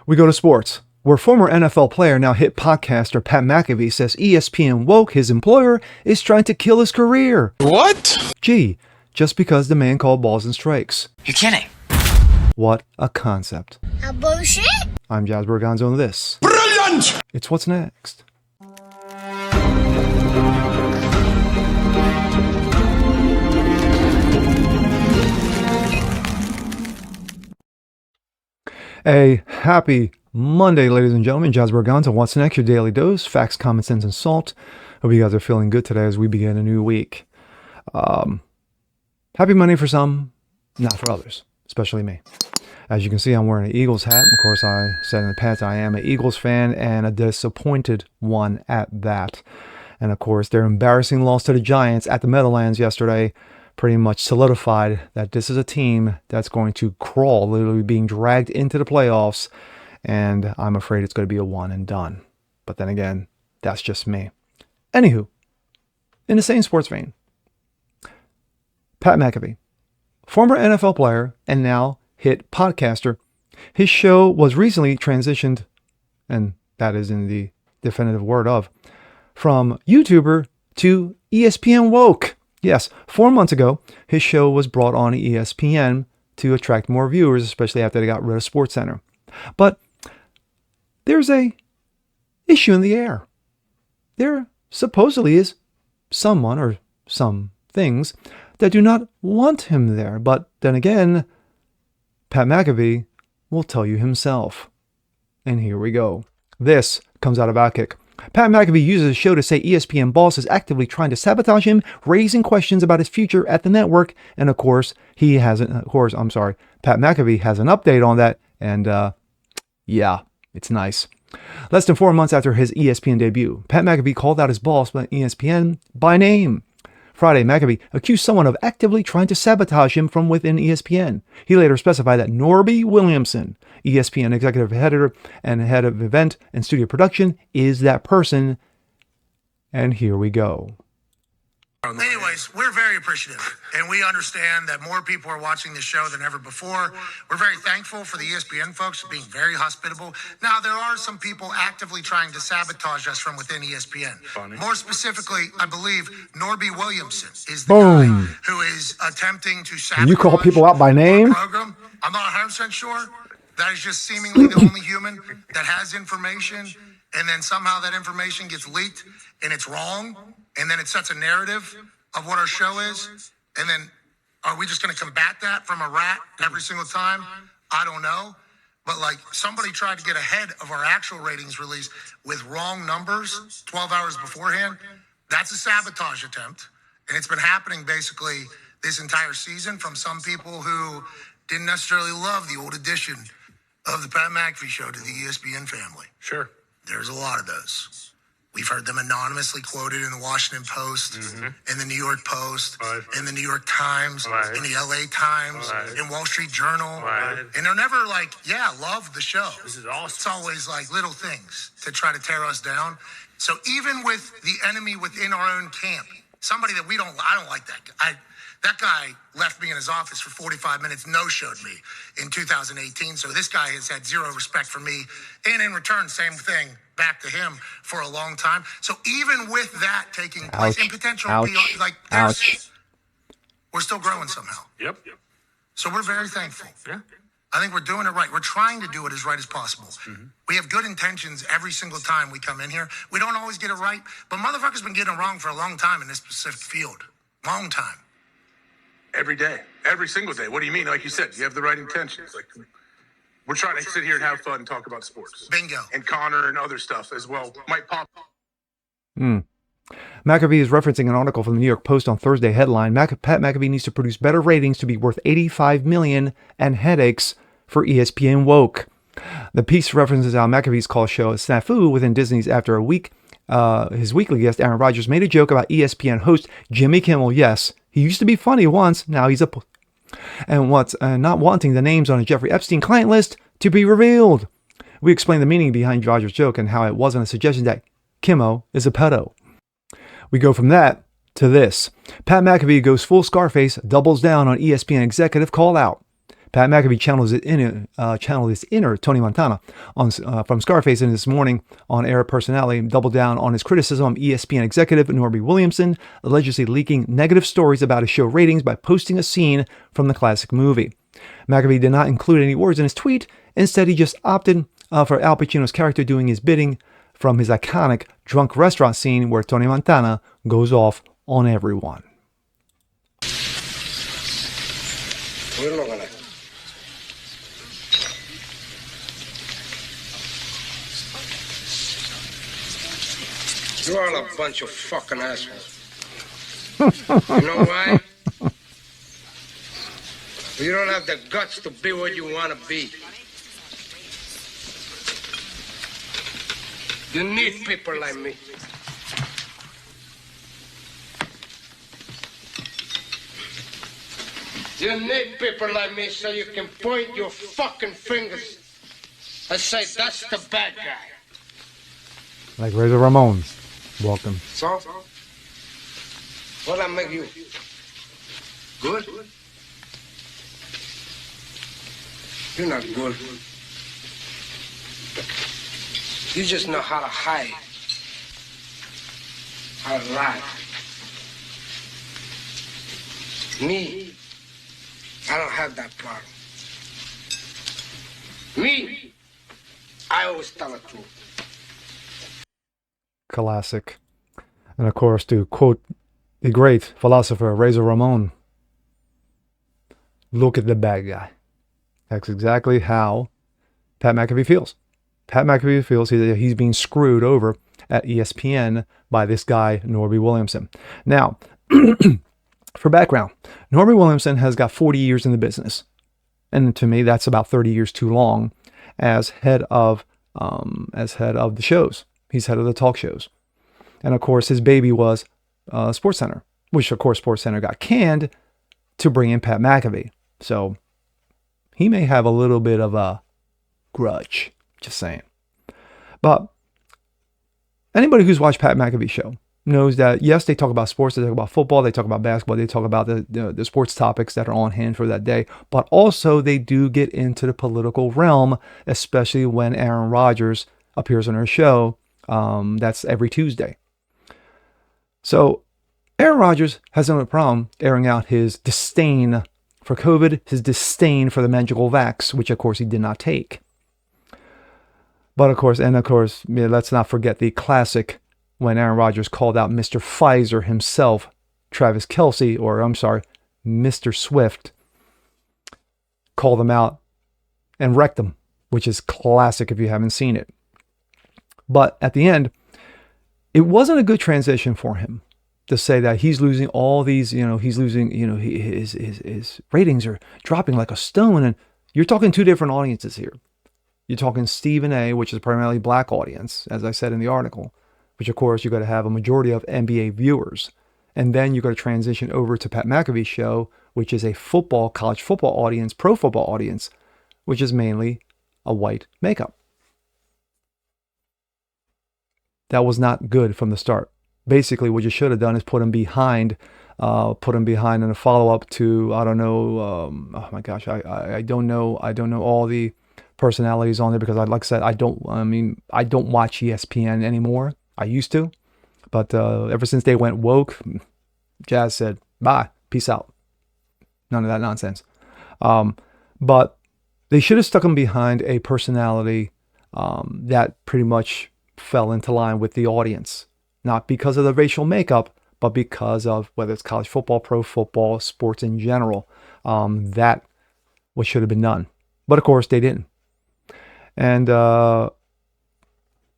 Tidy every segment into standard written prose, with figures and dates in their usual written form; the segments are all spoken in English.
We go to sports, where former NFL player, now hit podcaster Pat Mcafee says ESPN woke his employer is trying to kill his career. What? Gee, just because the man called balls and strikes. You're kidding. What a concept. A bullshit? I'm Jasper Gonzo, and this. Brilliant! It's What's Next. A happy Monday, ladies and gentlemen. Jasper Gonzo, What's Next? Your daily dose, facts, common sense, and salt. Hope you guys are feeling good today as we begin a new week. Happy Monday for some, not for others, especially me. As you can see, I'm wearing an Eagles hat. Of course, I said in the past I am an Eagles fan, and a disappointed one at that. And of course, their embarrassing loss to the Giants at the Meadowlands yesterday pretty much solidified that this is a team that's going to crawl, literally being dragged into the playoffs. And I'm afraid it's going to be a one and done. But then again, that's just me. Anywho, in the same sports vein, Pat Mcafee, former NFL player and now hit podcaster. His show was recently transitioned, and that is in the definitive word of, from YouTuber to ESPN woke. Yes, 4 months ago, his show was brought on ESPN to attract more viewers, especially after they got rid of SportsCenter. But there's a issue in the air. There supposedly is someone or some things that do not want him there. But then again, Pat Mcafee will tell you himself. And here we go. This comes out of Outkick. Pat Mcafee uses the show to say ESPN boss is actively trying to sabotage him, raising questions about his future at the network. And of course, Pat McAfee has an update on that. And yeah, it's nice. Less than 4 months after his ESPN debut, Pat McAfee called out his boss at ESPN by name. Friday, McAfee accused someone of actively trying to sabotage him from within ESPN. He later specified that Norby Williamson, ESPN executive editor and head of event and studio production, is that person. And here we go. Anyways, we're very appreciative, and we understand that more people are watching this show than ever before. We're very thankful for the ESPN folks being very hospitable. Now, there are some people actively trying to sabotage us from within ESPN. Funny. More specifically, I believe Norby Williamson is the guy who is attempting to sabotage. You call people out by name? Our program. I'm not 100% sure. That is just seemingly the only human that has information, and then somehow that information gets leaked, and it's wrong. And then it sets a narrative of what our show is. And then are we just going to combat that from a rat every single time? I don't know. But like somebody tried to get ahead of our actual ratings release with wrong numbers 12 hours beforehand. That's a sabotage attempt. And it's been happening basically this entire season from some people who didn't necessarily love the old edition of the Pat McAfee show to the ESPN family. Sure. There's a lot of those. We've heard them anonymously quoted in the Washington Post, in the New York Post, in the New York Times, in the LA Times, in Wall Street Journal. And they're never like, yeah, love the show. This is awesome. It's always like little things to try to tear us down. So even with the enemy within our own camp, somebody that I don't like that guy. That guy left me in his office for 45 minutes, no-showed me in 2018. So this guy has had zero respect for me. And in return, same thing back to him for a long time. So even with that taking place in potential, we're still growing somehow. Yep. So we're very thankful. Yeah. I think we're doing it right. We're trying to do it as right as possible. We have good intentions every single time we come in here. We don't always get it right, but motherfuckers been getting it wrong for a long time in this specific field. Long time. Every day, every single day. What do you mean? Like you said, you have the right intentions. Like we're trying to sit here and have fun and talk about sports. Bingo. And Connor and other stuff as well might pop. McAfee is referencing an article from the New York Post on Thursday headline, Pat McAfee needs to produce better ratings to be worth $85 million and headaches for ESPN woke. The piece references how McAfee's call show a snafu within Disney's after a week. His weekly guest, Aaron Rodgers, made a joke about ESPN host Jimmy Kimmel. Yes, he used to be funny once, now he's and what's not wanting the names on a Jeffrey Epstein client list to be revealed. We explained the meaning behind Rodgers' joke and how it wasn't a suggestion that Kimmo is a pedo. We go from that to this. Pat McAfee goes full Scarface, doubles down on ESPN executive call out. Pat McAfee channeled his inner Tony Montana from Scarface, and this morning on-air personality doubled down on his criticism of ESPN executive Norby Williamson, allegedly leaking negative stories about his show ratings by posting a scene from the classic movie. McAfee did not include any words in his tweet. Instead, he just opted for Al Pacino's character doing his bidding from his iconic drunk restaurant scene where Tony Montana goes off on everyone. You're all a bunch of fucking assholes. You know why? You don't have the guts to be what you want to be. You need people like me. You need people like me so you can point your fucking fingers and say, that's the bad guy. Like Razor Ramon. Welcome. So? What'll that make you? Good? You're not good. You just know how to hide. How to lie. Me, I don't have that problem. Me, I always tell the truth. Classic. And of course, to quote the great philosopher Razor Ramon, look at the bad guy. That's exactly how Pat McAfee feels. Pat McAfee feels he's being screwed over at ESPN by this guy, Norby Williamson. Now, for background, Norby Williamson has got 40 years in the business. And to me, that's about 30 years too long as head of the shows. He's head of the talk shows. And of course, his baby was SportsCenter, which of course SportsCenter got canned to bring in Pat McAfee. So he may have a little bit of a grudge, just saying. But anybody who's watched Pat McAfee's show knows that, yes, they talk about sports, they talk about football, they talk about basketball, they talk about the sports topics that are on hand for that day, but also they do get into the political realm, especially when Aaron Rodgers appears on her show. That's every Tuesday. So Aaron Rodgers has no problem airing out his disdain for COVID, his disdain for the magical vax, which of course he did not take. But of course, let's not forget the classic when Aaron Rodgers called out Mr. Pfizer himself, Travis Kelce, Mr. Swift, called him out and wrecked him, which is classic if you haven't seen it. But at the end, it wasn't a good transition for him to say that he's losing all these, he's losing, his ratings are dropping like a stone. And you're talking two different audiences here. You're talking Stephen A., which is primarily black audience, as I said in the article, which of course you're going to have a majority of NBA viewers. And then you're going to transition over to Pat McAfee's show, which is a college football audience, pro football audience, which is mainly a white makeup. That was not good from the start. Basically, what you should have done is put him behind in a follow-up to, I don't know, oh my gosh, I don't know all the personalities on there because, like I said, I don't watch ESPN anymore. I used to, but ever since they went woke, Jazz said, bye, peace out. None of that nonsense. But they should have stuck him behind a personality that pretty much fell into line with the audience. Not because of the racial makeup, but because of whether it's college football, pro football, sports in general. That what should have been done. But of course, they didn't. And Pat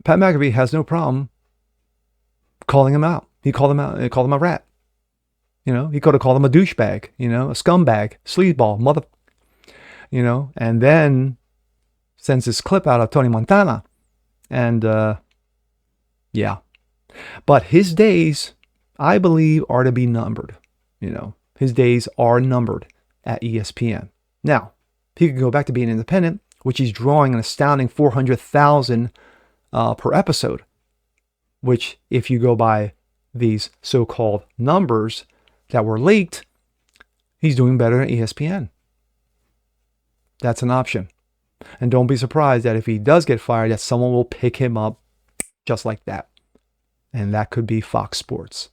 McAfee has no problem calling him out. He called him out. He called him a rat. He could have called him a douchebag, a scumbag, sleazeball, mother, and then sends this clip out of Tony Montana. And yeah. But his days, I believe, are to be numbered. His days are numbered at ESPN. Now, he could go back to being independent, which he's drawing an astounding 400,000 per episode, which if you go by these so-called numbers that were leaked, he's doing better than ESPN. That's an option. And don't be surprised that if he does get fired, that someone will pick him up just like that. And that could be Fox Sports.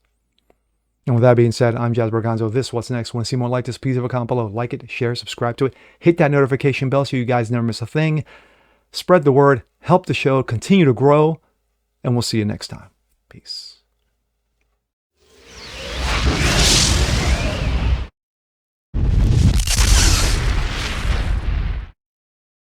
And with that being said, I'm Jazz Berganzo. This is What's Next. Want to see more like this? Please leave a comment below. Like it, share, subscribe to it. Hit that notification bell so you guys never miss a thing. Spread the word. Help the show continue to grow. And we'll see you next time. Peace.